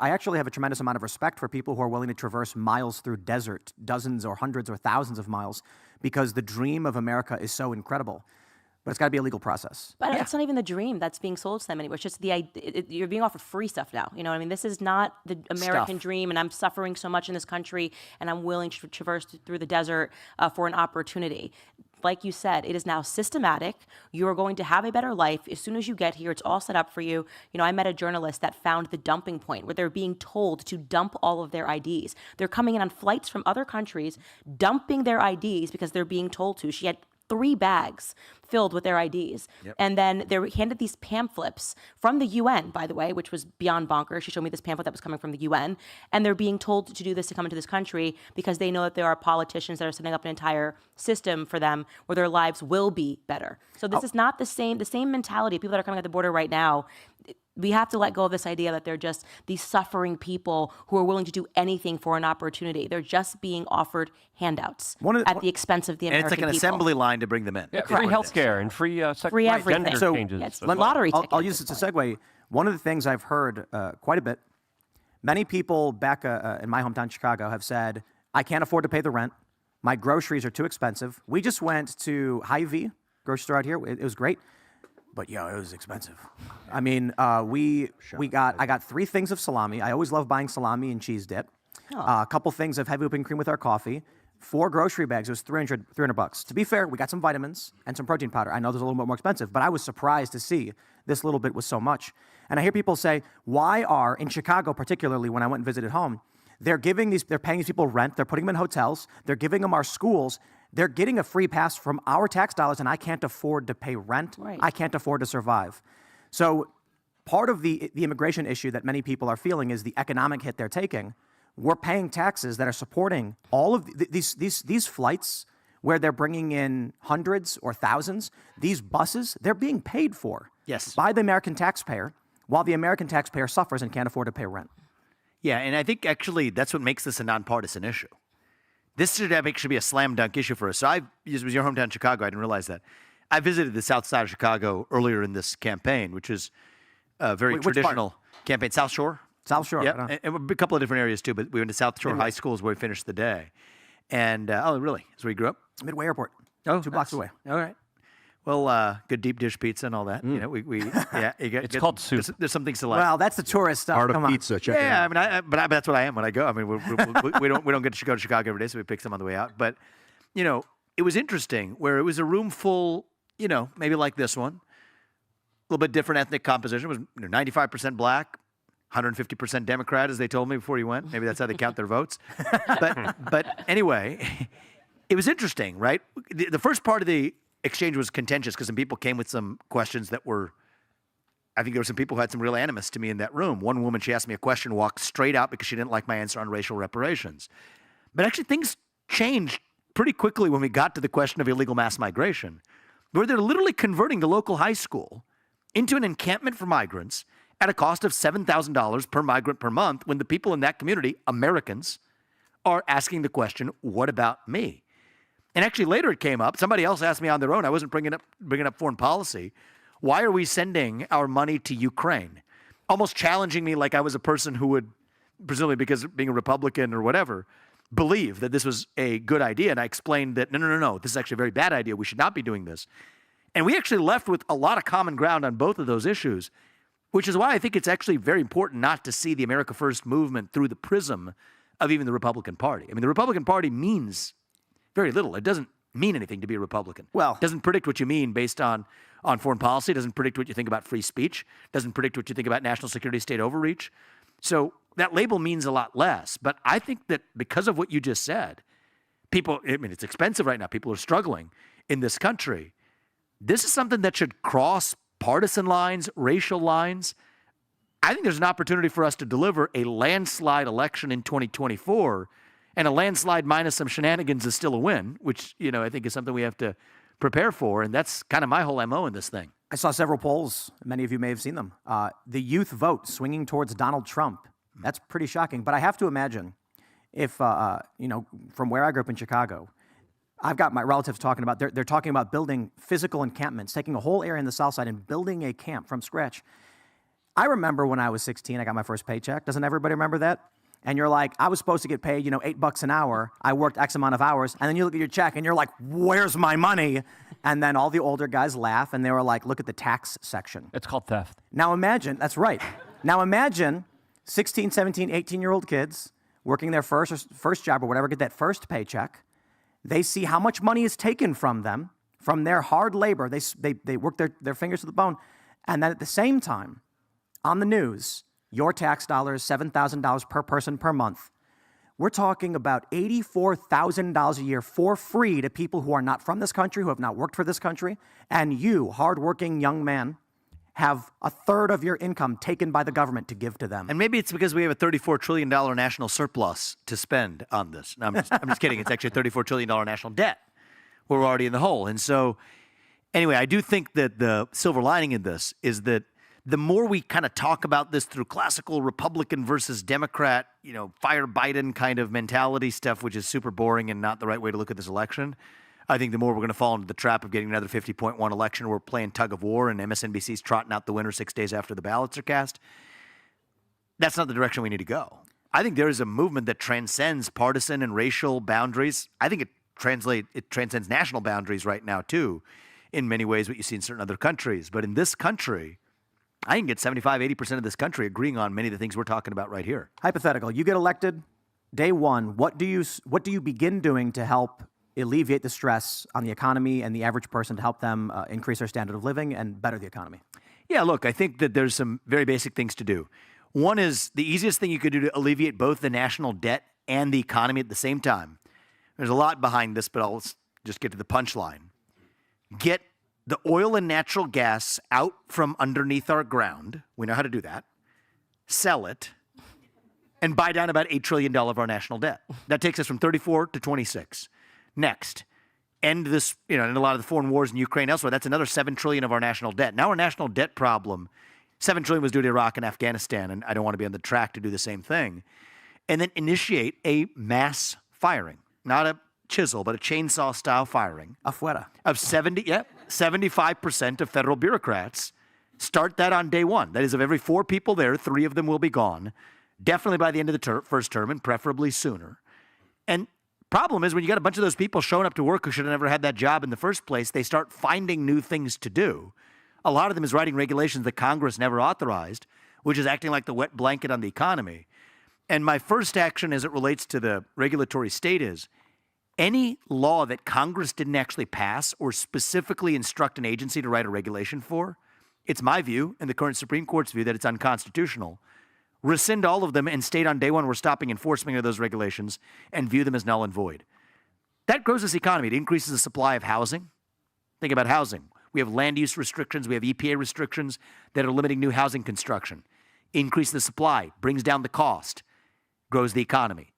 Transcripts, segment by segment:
I actually have a tremendous amount of respect for people who are willing to traverse miles through desert, dozens or hundreds or thousands of miles, because the dream of America is so incredible. But it's got to be a legal process. But it's not even the dream that's being sold to them anymore. It's just you're being offered free stuff now. You know what I mean? This is not the American dream, and I'm suffering so much in this country, and I'm willing to traverse through the desert for an opportunity. Like you said, it is now systematic. You are going to have a better life. As soon as you get here, it's all set up for you. You know, I met a journalist that found the dumping point where they're being told to dump all of their IDs. They're coming in on flights from other countries, dumping their IDs because they're being told to. She had 3 bags filled with their IDs. Yep. And then they were handed these pamphlets from the UN, by the way, which was beyond bonkers. She showed me this pamphlet that was coming from the UN. And they're being told to do this to come into this country because they know that there are politicians that are setting up an entire system for them where their lives will be better. So this is not the same mentality. People that are coming at the border right now, we have to let go of this idea that they're just these suffering people who are willing to do anything for an opportunity. They're just being offered handouts at the expense of the American people. And it's like an assembly line to bring them in. Yeah, free healthcare and free everything. gender So, changes. Yes, lottery tickets. I'll use it to segue. One of the things I've heard quite a bit, many people back in my hometown, Chicago, have said, I can't afford to pay the rent. My groceries are too expensive. We just went to Hy-Vee grocery store out here. It was great. But it was expensive. I mean, I got 3 things of salami. I always love buying salami and cheese dip. A couple things of heavy whipping cream with our coffee. 4 grocery bags. It was $300. To be fair, we got some vitamins and some protein powder. I know there's a little bit more expensive, but I was surprised to see this little bit was so much. And I hear people say, why are, in Chicago particularly, when I went and visited home, they're paying these people rent, they're putting them in hotels, they're giving them our schools, they're getting a free pass from our tax dollars, and I can't afford to pay rent. Right. I can't afford to survive. So part of the immigration issue that many people are feeling is the economic hit they're taking. We're paying taxes that are supporting all of these flights where they're bringing in hundreds or thousands. These buses, they're being paid for by the American taxpayer, while the American taxpayer suffers and can't afford to pay rent. Yeah, and I think actually that's what makes this a nonpartisan issue. This should be a slam dunk issue for us. So it was your hometown, Chicago. I didn't realize that. I visited the south side of Chicago earlier in this campaign, which is a very traditional campaign. South Shore? South Shore. Yeah, and a couple of different areas too, but we went to South Shore High School is where we finished the day. And, really? Is where you grew up? Midway Airport. Oh, 2 blocks away. All right. Well, good deep dish pizza and all that. You know, It's called soup. There's some things to like. Well, that's the tourist stuff. Art of pizza. Check it out. I mean, but that's what I am when I go. I mean, we don't get to go to Chicago every day, so we pick some on the way out. But it was interesting where it was a room full, maybe like this one, a little bit different ethnic composition. It was 95% black, 150% Democrat, as they told me before you went. Maybe that's how they count their votes. But anyway, it was interesting, right? The first part of the exchange was contentious because some people came with some questions that were, I think there were some people who had some real animus to me in that room. One woman, she asked me a question, walked straight out because she didn't like my answer on racial reparations. But actually things changed pretty quickly when we got to the question of illegal mass migration, where they're literally converting the local high school into an encampment for migrants at a cost of $7,000 per migrant per month when the people in that community, Americans, are asking the question, what about me? And actually later it came up, somebody else asked me on their own, I wasn't bringing up foreign policy, why are we sending our money to Ukraine? Almost challenging me like I was a person who would, presumably because of being a Republican or whatever, believe that this was a good idea. And I explained that, no, this is actually a very bad idea. We should not be doing this. And we actually left with a lot of common ground on both of those issues, which is why I think it's actually very important not to see the America First movement through the prism of even the Republican Party. I mean, the Republican Party means very little. It doesn't mean anything to be a Republican. Well, it doesn't predict what you mean based on foreign policy. It doesn't predict what you think about free speech. It doesn't predict what you think about national security, state overreach. So that label means a lot less. But I think that because of what you just said, it's expensive right now. People are struggling in this country. This is something that should cross partisan lines, racial lines. I think there's an opportunity for us to deliver a landslide election in 2024. And a landslide minus some shenanigans is still a win, which, I think is something we have to prepare for. And that's kind of my whole MO in this thing. I saw several polls. Many of you may have seen them. The youth vote swinging towards Donald Trump. That's pretty shocking. But I have to imagine if, from where I grew up in Chicago, I've got my relatives talking about, they're talking about building physical encampments, taking a whole area in the South Side and building a camp from scratch. I remember when I was 16, I got my first paycheck. Doesn't everybody remember that? And you're like, I was supposed to get paid, $8 an hour. I worked X amount of hours. And then you look at your check and you're like, where's my money? And then all the older guys laugh and they were like, look at the tax section. It's called theft. Now imagine, that's right. Now imagine 16, 17, 18-year-old kids working their first job or whatever, get that first paycheck. They see how much money is taken from them, from their hard labor. They work their fingers to the bone. And then at the same time, on the news, your tax dollars, $7,000 per person per month. We're talking about $84,000 a year for free to people who are not from this country, who have not worked for this country. And you, hardworking young man, have a third of your income taken by the government to give to them. And maybe it's because we have a $34 trillion national surplus to spend on this. No, I'm just kidding. It's actually a $34 trillion national debt. We're already in the hole. And so, anyway, I do think that the silver lining in this is that the more we kind of talk about this through classical Republican versus Democrat, fire Biden kind of mentality stuff, which is super boring and not the right way to look at this election, I think the more we're going to fall into the trap of getting another 50.1 election where we're playing tug of war and MSNBC's trotting out the winner 6 days after the ballots are cast. That's not the direction we need to go. I think there is a movement that transcends partisan and racial boundaries. I think it transcends national boundaries right now, too, in many ways, what you see in certain other countries. But in this country, I can get 75, 80% of this country agreeing on many of the things we're talking about right here. Hypothetical, you get elected, day one, what do you begin doing to help alleviate the stress on the economy and the average person to help them increase their standard of living and better the economy? Yeah, look, I think that there's some very basic things to do. One is the easiest thing you could do to alleviate both the national debt and the economy at the same time. There's a lot behind this, but I'll just get to the punchline. Get the oil and natural gas out from underneath our ground. We know how to do that. Sell it and buy down about $8 trillion of our national debt. That takes us from 34 to 26. Next, end this, in a lot of the foreign wars in Ukraine, elsewhere, that's another $7 trillion of our national debt. Now our national debt problem, $7 trillion was due to Iraq and Afghanistan, and I don't want to be on the track to do the same thing. And then initiate a mass firing, not a chisel, but a chainsaw-style firing. Afuera. Of 75% of federal bureaucrats. Start that on day one. That is, of every 4 people there, 3 of them will be gone. Definitely by the end of the first term, and preferably sooner. And problem is, when you got a bunch of those people showing up to work who should have never had that job in the first place, they start finding new things to do. A lot of them is writing regulations that Congress never authorized, which is acting like the wet blanket on the economy. And my first action as it relates to the regulatory state is, any law that Congress didn't actually pass or specifically instruct an agency to write a regulation for, it's my view and the current Supreme Court's view that it's unconstitutional. Rescind all of them and state on day one we're stopping enforcement of those regulations and view them as null and void. That grows this economy. It increases the supply of housing. Think about housing. We have land use restrictions. We have EPA restrictions that are limiting new housing construction. Increase the supply, brings down the cost, grows the economy.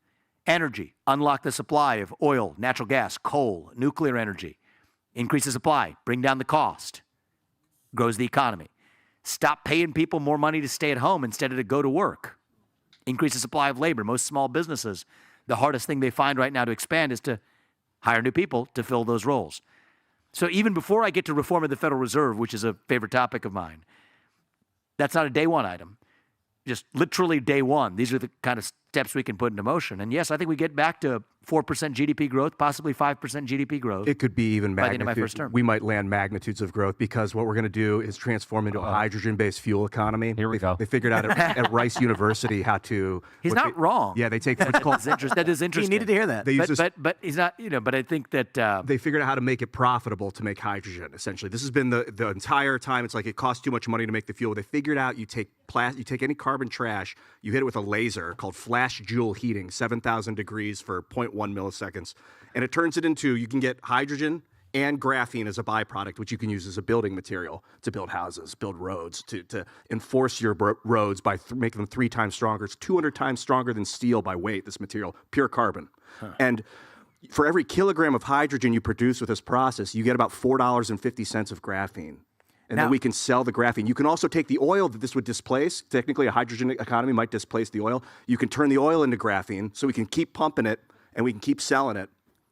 Energy, unlock the supply of oil, natural gas, coal, nuclear energy. Increase the supply, bring down the cost, grows the economy. Stop paying people more money to stay at home instead of to go to work. Increase the supply of labor. Most small businesses, the hardest thing they find right now to expand is to hire new people to fill those roles. So even before I get to reform of the Federal Reserve, which is a favorite topic of mine, that's not a day one item. Just literally day one. These are the kind of steps we can put into motion. And yes, I think we get back to 4% GDP growth, possibly 5% GDP growth. It could be even by the end of my first magnitude. term. We might land magnitudes of growth because what we're going to do is transform into a hydrogen-based fuel economy. Here we go. They figured out at Rice University how to. He's not wrong. Yeah, they take what's called. That is interesting. You needed to hear that. They use this, But he's not, but I think that they figured out how to make it profitable to make hydrogen, essentially. This has been the entire time. It's like it costs too much money to make the fuel. They figured out you take any carbon trash, you hit it with a laser called flash joule heating, 7,000 degrees for 0.1 milliseconds. And it turns it into, you can get hydrogen and graphene as a byproduct, which you can use as a building material to build houses, build roads, to enforce your roads by making them 3 times stronger. It's 200 times stronger than steel by weight, this material, pure carbon. And for every kilogram of hydrogen you produce with this process, you get about $4.50 of graphene. And Now, then we can sell the graphene. You can also take the oil that this would displace. Technically, a hydrogen economy might displace the oil. You can turn the oil into graphene, so we can keep pumping it, and we can keep selling it.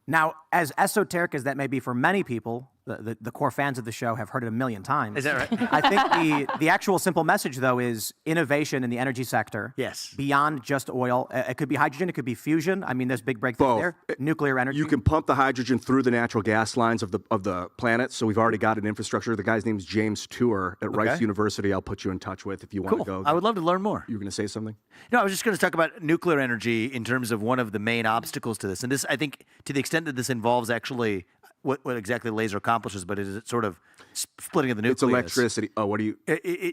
Now, as esoteric as that may be for many people, the core fans of the show have heard it a million times. Is that right? I think the actual simple message, though, is innovation in the energy sector. Yes. Beyond just oil. It could be hydrogen. It could be fusion. I mean, there's big breakthroughs Both. there. Nuclear energy. You can pump the hydrogen through the natural gas lines of the planet. So we've already got an infrastructure. The guy's name is James Tour at Rice University. I'll put you in touch with if you want to go. I would love to learn more. You were going to say something? No, I was just going to talk about nuclear energy in terms of one of the main obstacles to this. And this, I think, to the extent that this involves actually what exactly laser accomplishes, but is it sort of splitting of the nucleus? It's electricity. Oh, what do you?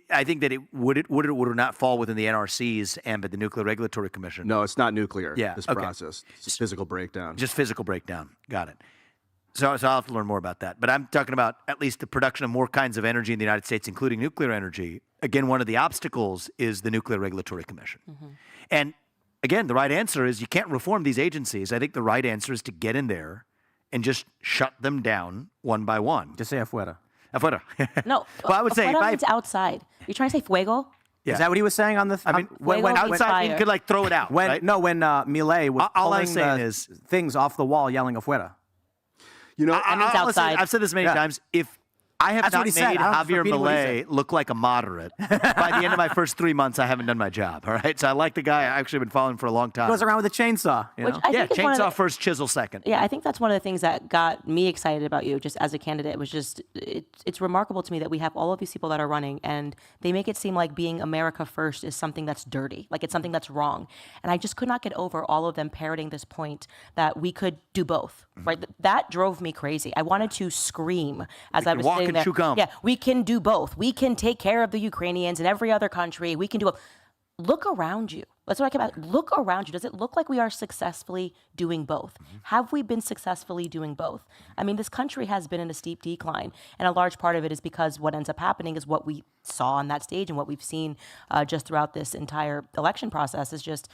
I think that it would or would not fall within the NRC's ambit, the Nuclear Regulatory Commission. No, it's not nuclear. Yeah, This okay. process. It's physical breakdown. Just physical breakdown. Got it. So I'll have to learn more about that. But I'm talking about at least the production of more kinds of energy in the United States, including nuclear energy. Again, one of the obstacles is the Nuclear Regulatory Commission. And again, the right answer is you can't reform these agencies. I think the right answer is to get in there and just shut them down one by one. Just say afuera. Afuera. No. Well, I would say if Fuego I- means outside. You're trying to say fuego? Yeah. Is that what he was saying on the? I mean, when Fuego means outside, you fire. could like throw it out. when right? no when Millet was All I'm pulling saying the is- things off the wall, yelling afuera. You know, That means I'll listen, outside. I've said this many Yeah. times. If I have That's not what he said. made I was Javier repeating what he Millet said. look like a moderate, by the end of my first 3 months, I haven't done my job. All right, so I like the guy. I actually been following for a long time. Goes around with a chainsaw. You Which know? I Yeah, think is one of chainsaw the- first, chisel second. Yeah, I think that's one of the things that got me excited about you just as a candidate was just it's remarkable to me that we have all of these people that are running and they make it seem like being America first is something that's dirty, like it's something that's wrong. And I just could not get over all of them parroting this point that we could do both, right? That drove me crazy. I wanted to scream as I can was walk sitting and there. chew gum. Yeah, we can do both. We can take care of the Ukrainians and every other country. We can do both. Look around you. That's what I kept asking. Look around you. Does it look like we are successfully doing both? Have we been successfully doing both? I mean, this country has been in a steep decline, and a large part of it is because what ends up happening is what we saw on that stage and what we've seen just throughout this entire election process is just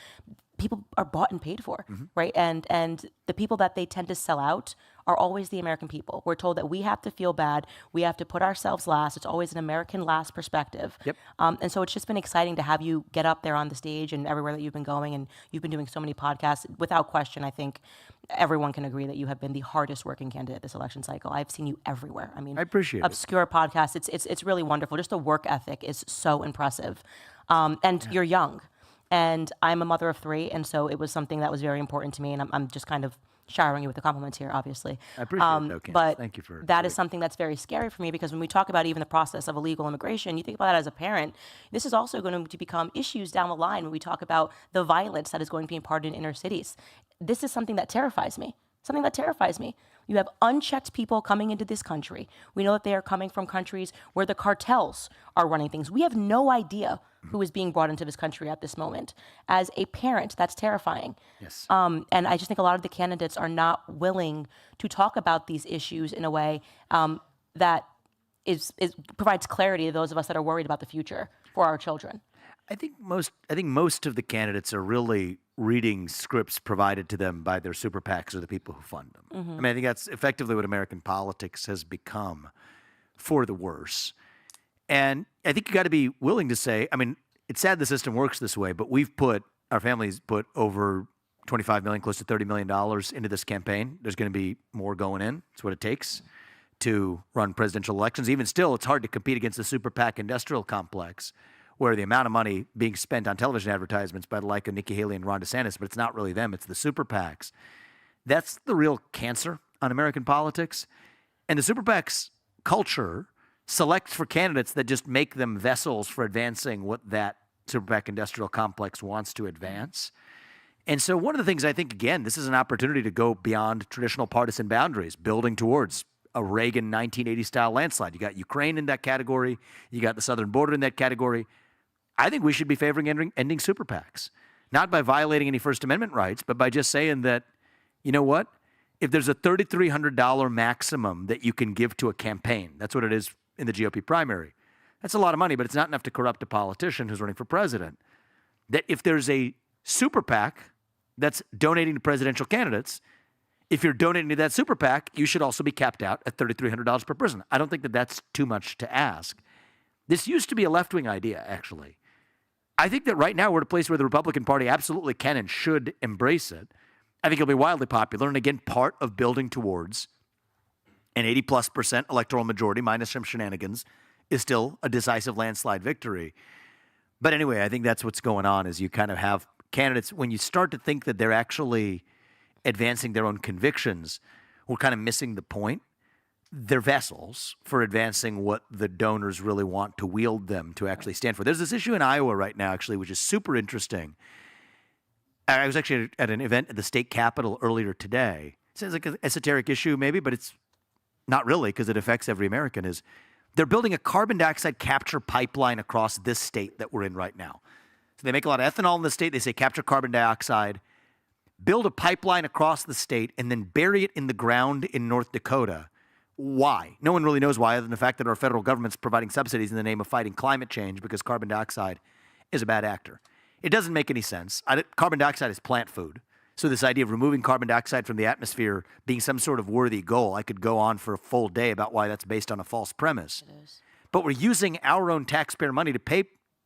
people are bought and paid for, right? And the people that they tend to sell out are always the American people. We're told that we have to feel bad. We have to put ourselves last. It's always an American last perspective. Yep. And so it's just been exciting to have you get up there on the stage and everywhere that you've been going. And you've been doing so many podcasts. Without question, I think everyone can agree that you have been the hardest working candidate this election cycle. I've seen you everywhere. I mean, I appreciate it. obscure podcasts. It's really wonderful. Just the work ethic is so impressive. And you're young. And I'm a mother of 3, and so it was something that was very important to me. And I'm just kind of showering you with the compliments here, obviously. I appreciate it, though, Candace. But Thank you for that is something that's very scary for me because when we talk about even the process of illegal immigration, you think about that as a parent. This is also going to become issues down the line when we talk about the violence that is going to be imparted in inner cities. This is something that terrifies me. Something that terrifies me. You have unchecked people coming into this country. We know that they are coming from countries where the cartels are running things. We have no idea who is being brought into this country at this moment. As a parent, that's terrifying. Yes. And I just think a lot of the candidates are not willing to talk about these issues in a way that provides clarity to those of us that are worried about the future for our children. I think most of the candidates are really reading scripts provided to them by their super PACs or the people who fund them. I mean, I think that's effectively what American politics has become for the worse. And I think you got to be willing to say, I mean, it's sad the system works this way, but our families put over $25 million, close to $30 million into this campaign. There's going to be more going in. It's what it takes to run presidential elections. Even still, it's hard to compete against the super PAC industrial complex, where the amount of money being spent on television advertisements by the like of Nikki Haley and Ron DeSantis, but it's not really them, it's the super PACs. That's the real cancer on American politics. And the super PACs culture selects for candidates that just make them vessels for advancing what that super PAC industrial complex wants to advance. And so one of the things I think, again, this is an opportunity to go beyond traditional partisan boundaries, building towards a Reagan 1980 style landslide. You got Ukraine in that category. You got the southern border in that category. I think we should be favoring ending super PACs, not by violating any First Amendment rights, but by just saying that, you know what? If there's a $3,300 maximum that you can give to a campaign, that's what it is in the GOP primary. That's a lot of money, but it's not enough to corrupt a politician who's running for president. That if there's a super PAC that's donating to presidential candidates, if you're donating to that super PAC, you should also be capped out at $3,300 per person. I don't think that that's too much to ask. This used to be a left-wing idea, actually. I think that right now we're at a place where the Republican Party absolutely can and should embrace it. I think it'll be wildly popular, and again, part of building towards an 80+% electoral majority, minus some shenanigans, is still a decisive landslide victory. But anyway, I think that's what's going on is you kind of have candidates, when you start to think that they're actually advancing their own convictions, we're kind of missing the point. They're vessels for advancing what the donors really want to wield them to actually stand for. There's this issue in Iowa right now, actually, which is super interesting. I was actually at an event at the state capitol earlier today. It sounds like an esoteric issue maybe, but it's not really because it affects every American. Is they're building a carbon dioxide capture pipeline across this state that we're in right now. So they make a lot of ethanol in the state. They say capture carbon dioxide, build a pipeline across the state, and then bury it in the ground in North Dakota. Why? No one really knows why, other than the fact that our federal government's providing subsidies in the name of fighting climate change because carbon dioxide is a bad actor. It doesn't make any sense. Carbon dioxide is plant food. So this idea of removing carbon dioxide from the atmosphere being some sort of worthy goal, I could go on for a full day about why that's based on a false premise. But we're using our own taxpayer money to pay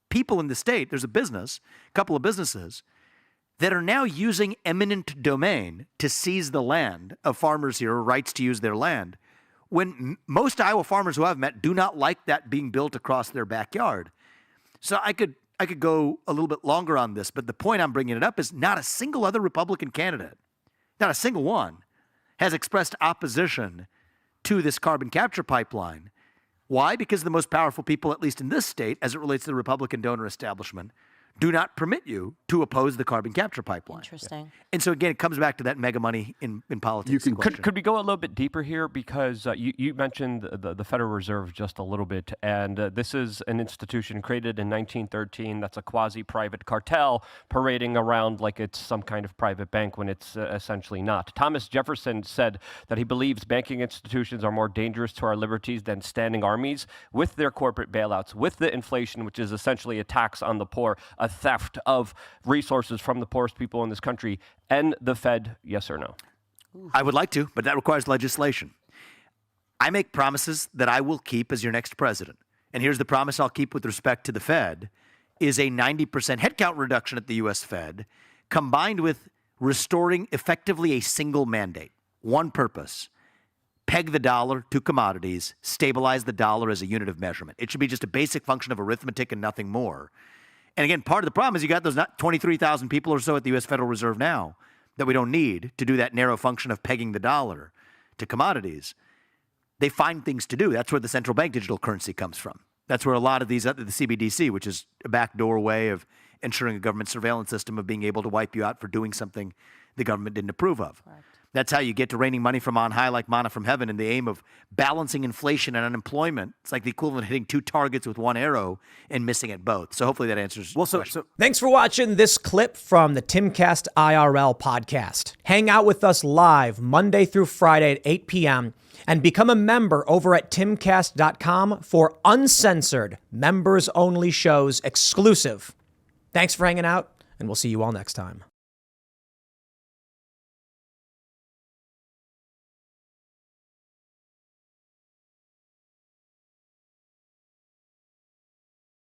people in the state. There's a couple of businesses, that are now using eminent domain to seize the land of farmers here, or rights to use their land, when most Iowa farmers who I've met do not like that being built across their backyard. So I could go a little bit longer on this, but the point I'm bringing it up is not a single other Republican candidate, not a single one, has expressed opposition to this carbon capture pipeline. Why? Because the most powerful people, at least in this state, as it relates to the Republican donor establishment, do not permit you to oppose the carbon capture pipeline. Interesting. And so, again, it comes back to that mega money in politics. Could we go a little bit deeper here? Because you mentioned the Federal Reserve just a little bit, and this is an institution created in 1913 that's a quasi-private cartel parading around like it's some kind of private bank when it's essentially not. Thomas Jefferson said that he believes banking institutions are more dangerous to our liberties than standing armies with their corporate bailouts, with the inflation, which is essentially a tax on the poor, a theft of resources from the poorest people in this country, and the Fed, yes or no? I would like to, but that requires legislation. I make promises that I will keep as your next president. And here's the promise I'll keep with respect to the Fed, is a 90% headcount reduction at the U.S. Fed, combined with restoring effectively a single mandate, one purpose: peg the dollar to commodities, stabilize the dollar as a unit of measurement. It should be just a basic function of arithmetic and nothing more. And again, part of the problem is you got those 23,000 people or so at the U.S. Federal Reserve now that we don't need to do that narrow function of pegging the dollar to commodities. They find things to do. That's where the central bank digital currency comes from. That's where a lot of these, the CBDC, which is a backdoor way of ensuring a government surveillance system of being able to wipe you out for doing something the government didn't approve of. Correct. That's how you get to raining money from on high like manna from heaven in the aim of balancing inflation and unemployment. It's like the equivalent of hitting two targets with one arrow and missing at both. So hopefully that answers the question. Thanks for watching this clip from the Timcast IRL podcast. Hang out with us live Monday through Friday at 8 p.m. and become a member over at timcast.com for uncensored, members-only shows exclusive. Thanks for hanging out, and we'll see you all next time.